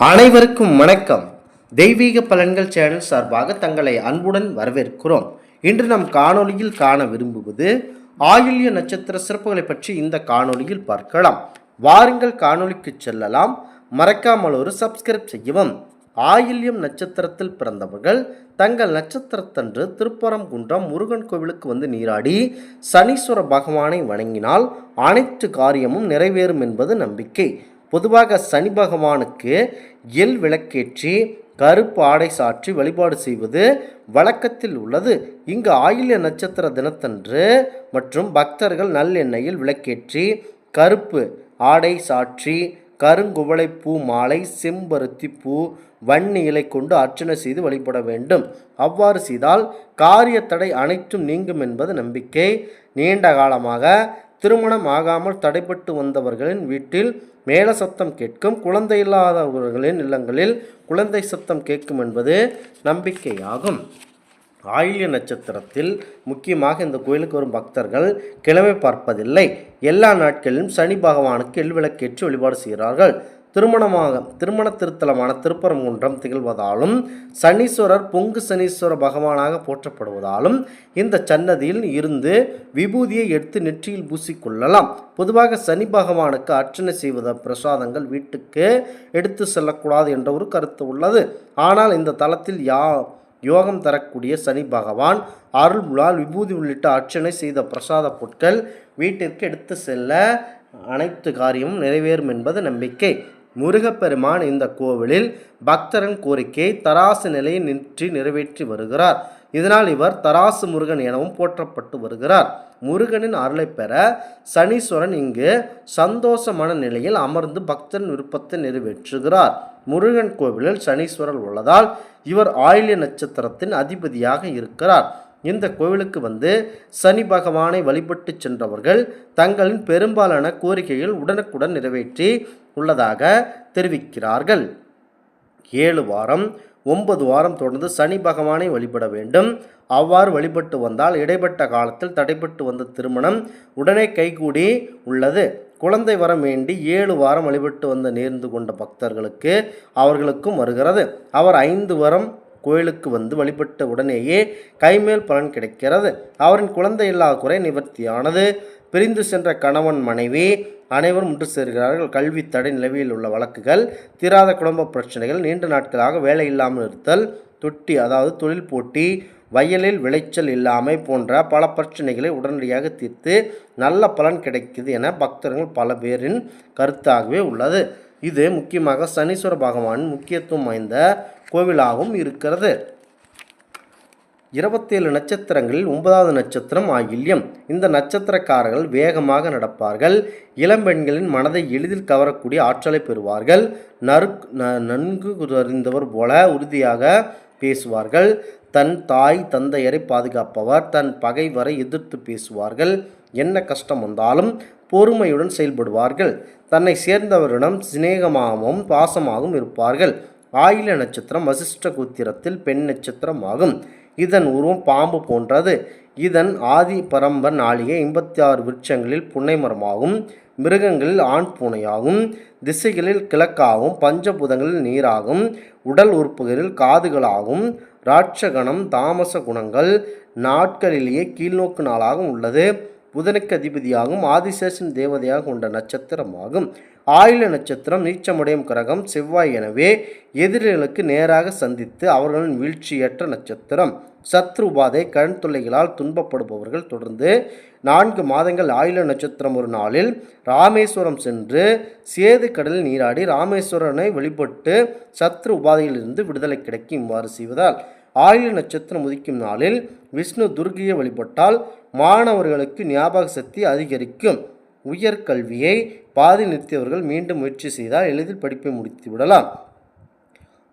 அனைவருக்கும் வணக்கம். தெய்வீக பலன்கள் சேனல் சார்பாக தங்களை அன்புடன் வரவேற்கிறோம். இன்று நம் காணொளியில் காண விரும்புவது ஆயில்ய நட்சத்திர சிறப்புகளை பற்றி இந்த காணொளியில் பார்க்கலாம். வாருங்கள் காணொளிக்கு செல்லலாம். மறக்காமல் ஒரு சப்ஸ்கிரைப் செய்யவும். ஆயில்யம் நட்சத்திரத்தில் பிறந்தவர்கள் தங்கள் நட்சத்திரத்தன்று திருப்பரங்குன்றம் முருகன் கோவிலுக்கு வந்து நீராடி சனீஸ்வர பகவானை வணங்கினால் அனைத்து காரியமும் நிறைவேறும் என்பது நம்பிக்கை. பொதுவாக சனி பகவானுக்கு எள் விளக்கேற்றி கருப்பு ஆடை சாற்றி வழிபாடு செய்வது வழக்கத்தில் உள்ளது. இங்கு ஆயில்ய நட்சத்திர தினத்தன்று மற்றும் பக்தர்கள் நல்லெண்ணெயில் விளக்கேற்றி கருப்பு ஆடை சாற்றி கருங்குவளை பூ மாலை செம்பருத்தி பூ வன்னி இலை கொண்டு அர்ச்சனை செய்து வழிபட வேண்டும். அவ்வாறு செய்தால் காரிய தடை அனைத்தும் நீங்கும் என்பது நம்பிக்கை. நீண்ட காலமாக திருமணம் ஆகாமல் தடைப்பட்டு வந்தவர்களின் வீட்டில் மேல சத்தம் கேட்கும். குழந்தை இல்லாதவர்களின் இல்லங்களில் குழந்தை சத்தம் கேட்கும் என்பது நம்பிக்கையாகும். ஆயில்ய நட்சத்திரத்தில் முக்கியமாக இந்த கோயிலுக்கு வரும் பக்தர்கள் கிழமை பார்ப்பதில்லை. எல்லா நாட்களிலும் சனி பகவானுக்கு எள்விளக்கேற்றி வழிபாடு செய்கிறார்கள். திருமண திருத்தலமான திருப்பரங்குன்றம் திகழ்வதாலும் சனீஸ்வரர் பொங்கு சனீஸ்வர பகவானாக போற்றப்படுவதாலும் இந்த சன்னதியில் இருந்து விபூதியை எடுத்து நெற்றியில் பூசிக்கொள்ளலாம். பொதுவாக சனி பகவானுக்கு அர்ச்சனை செய்வத பிரசாதங்கள் வீட்டுக்கு எடுத்து செல்லக்கூடாது என்ற ஒரு கருத்து உள்ளது. ஆனால் இந்த தலத்தில் யோகம் தரக்கூடிய சனி பகவான் அருள்முலால் விபூதி உள்ளிட்ட அர்ச்சனை செய்த பிரசாத பொருட்கள் வீட்டிற்கு எடுத்து செல்ல அனைத்து காரியமும் நிறைவேறும் என்பது நம்பிக்கை. முருகப்பெருமான் இந்த கோவிலில் பக்தரின் கோரிக்கையை தராசு நிலையில் நின்று நிறைவேற்றி வருகிறார். இதனால் இவர் தராசு முருகன் எனவும் போற்றப்பட்டு வருகிறார். முருகனின் அருளை பெற சனீஸ்வரன் இங்கு சந்தோஷமான நிலையில் அமர்ந்து பக்தரின் விருப்பத்தை நிறைவேற்றுகிறார். முருகன் கோவிலில் சனீஸ்வரர் உள்ளதால் இவர் ஆயில்ய நட்சத்திரத்தின் அதிபதியாக இருக்கிறார். இந்த கோவிலுக்கு வந்து சனி பகவானை வழிபட்டு சென்றவர்கள் தங்களின் பெரும்பாலான கோரிக்கைகள் உடனுக்குடன் நிறைவேற்றி உள்ளதாக தெரிவிக்கிறார்கள். 7 வாரம் 9 வாரம் தொடர்ந்து சனி பகவானை வழிபட வேண்டும். அவ்வாறு வழிபட்டு வந்தால் இடைப்பட்ட காலத்தில் தடைப்பட்டு வந்த திருமணம் உடனே கைகூடி உள்ளது. குழந்தை வரம் வேண்டி 7 வாரம் வழிபட்டு வந்த நேர்ந்து கொண்ட பக்தர்களுக்கு அவர்களுக்கும் வருகிறது. அவர் 5 வாரம் கோயிலுக்கு வந்து வழிபட்ட உடனேயே கைமேல் பலன் கிடைக்கிறது. அவரின் குழந்தை இல்லாத குறை நிவர்த்தியானது. பிரிந்து சென்ற கணவன் மனைவி அனைவரும் ஒன்று சேர்கிறார்கள். கல்வி தடை நிலவியில் உள்ள வழக்குகள், தீராத குடும்ப பிரச்சனைகள், நீண்ட நாட்களாக வேலை இல்லாமல் இருத்தல், தொழில் போட்டி, வயலில் விளைச்சல் இல்லாமை போன்ற பல பிரச்சனைகளை உடனடியாக தீர்த்து நல்ல பலன் கிடைக்குது என பக்தர்கள் பல பேரின் கருத்தாகவே உள்ளது. இது முக்கியமாக சனீஸ்வர பகவானின் முக்கியத்துவம் வாய்ந்த கோவிலாகவும் இருக்கிறது. 27 நட்சத்திரங்களில் 9வது நட்சத்திரம் ஆயில்யம். இந்த நட்சத்திரக்காரர்கள் வேகமாக நடப்பார்கள். இளம்பெண்களின் மனதை எளிதில் கவரக்கூடிய ஆற்றலை பெறுவார்கள். நன்கு அறிந்தவர் போல உறுதியாக பேசுவார்கள். தன் தாய் தந்தையரை பாதுகாப்பவர். தன் பகைவரை எதிர்த்து பேசுவார்கள். என்ன கஷ்டம் வந்தாலும் பொறுமையுடன் செயல்படுவார்கள். தன்னை சேர்ந்தவரிடம் சிநேகமாகவும் பாசமாகவும் இருப்பார்கள். ஆயில்ய நட்சத்திரம் வசிஷ்ட கோத்திரத்தில் பெண் நட்சத்திரம் ஆகும். இதன் உருவம் பாம்பு போன்றது. இதன் ஆதி பரம்பர் நாளிகை 86 விருட்சங்களில் புன்னை மரமாகும். மிருகங்களில் ஆண் பூனையாகும். திசைகளில் கிழக்காகும். பஞ்சபூதங்களில் நீராகும். உடல் உறுப்புகளில் காதுகளாகும். ராட்சகணம் தாமச குணங்கள் நாட்களிலேயே கீழ்நோக்கு நாளாகவும் உள்ளது. புதனுக்கு அதிபதியாகும். ஆதிசேஷன் தேவதையாக கொண்ட நட்சத்திரமாகும். ஆயில்ய நட்சத்திரம் நீச்சமடையும் கிரகம் செவ்வாய். எனவே எதிரிகளுக்கு நேராக சந்தித்து அவர்களின் வீழ்ச்சியற்ற நட்சத்திரம். சத்ரு உபாதை கண் தொல்லைகளால் துன்பப்படுபவர்கள் தொடர்ந்து 4 மாதங்கள் ஆயில்ய நட்சத்திரம் ஒரு நாளில் ராமேஸ்வரம் சென்று சேது கடலில் நீராடி ராமேஸ்வரனை வழிபட்டு சத்ரு உபாதையிலிருந்து விடுதலை கிடைக்கும். இவ்வாறு செய்வதால் ஆயில்ய நட்சத்திரம் உதிக்கும் நாளில் விஷ்ணு துர்கியை வழிபட்டால் மாணவர்களுக்கு ஞாபக சக்தி அதிகரிக்கும். உயர்கல்வியை பாதி நிறுத்தியவர்கள் மீண்டும் முயற்சி செய்தால் எளிதில் படிப்பை முடித்து விடலாம்.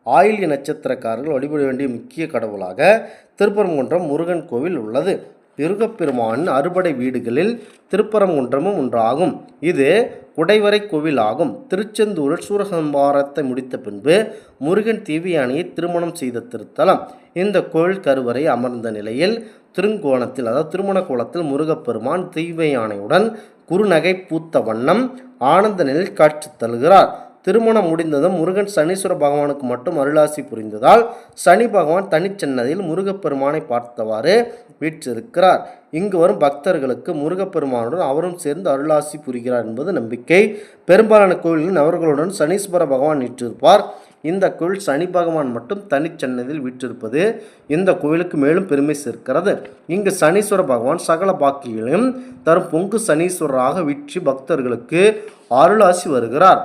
ஆயில்ய நட்சத்திரக்காரர்கள் வழிபட வேண்டிய முக்கிய கடவுளாக திருப்பரங்குன்றம் முருகன் கோவில் உள்ளது. முருகப்பெருமானின் அறுபடை வீடுகளில் திருப்பரங்குன்றமும் ஒன்றாகும். இது குடைவரை கோவில் ஆகும். திருச்செந்தூரில் சூரசம்பாரத்தை முடித்த பின்பு முருகன் தேவியானையை திருமணம் செய்த திருத்தலம். இந்த கோவில் கருவறை அமர்ந்த நிலையில் திருங்கோணத்தில் திருமண கோலத்தில் முருகப்பெருமான் தெய்வயானையுடன் குறுநகை பூத்த வண்ணம் ஆனந்த நிலையில் காட்சி தருகிறார். திருமணம் முடிந்ததும் முருகன் சனீஸ்வர பகவானுக்கு மட்டும் அருளாசி புரிந்ததால் சனி பகவான் தனிச்சன்னதியில் முருகப்பெருமானை பார்த்தவாறு வீற்றிருக்கிறார். இங்கு வரும் பக்தர்களுக்கு முருகப்பெருமானுடன் அவரும் சேர்ந்து அருளாசி புரிகிறார் என்பது நம்பிக்கை. பெரும்பாலான கோயில்களில் அவர்களுடன் சனீஸ்வர பகவான் வீற்றிருப்பார். இந்த கோயில் சனி பகவான் மட்டும் தனிச்சன்னதியில் வீற்றிருப்பது இந்த கோயிலுக்கு மேலும் பெருமை சேர்க்கிறது. இங்கு சனீஸ்வர பகவான் சகல பாக்கியங்களையும் தரும் பொங்கு சனீஸ்வரராக வீற்றி பக்தர்களுக்கு அருளாசி வருகிறார்.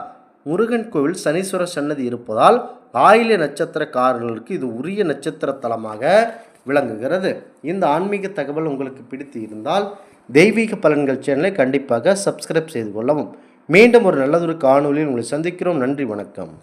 முருகன் கோவில் சனீஸ்வர சன்னதி இருப்பதால் ஆயில்ய நட்சத்திரக்காரர்களுக்கு இது உரிய நட்சத்திர தலமாக விளங்குகிறது. இந்த ஆன்மீக தகவல் உங்களுக்கு பிடித்து இருந்தால் தெய்வீக பலன்கள் சேனலை கண்டிப்பாக சப்ஸ்கிரைப் செய்து கொள்ளவும். மீண்டும் ஒரு நல்லதொரு காணொலியில் உங்களை சந்திக்கிறோம். நன்றி, வணக்கம்.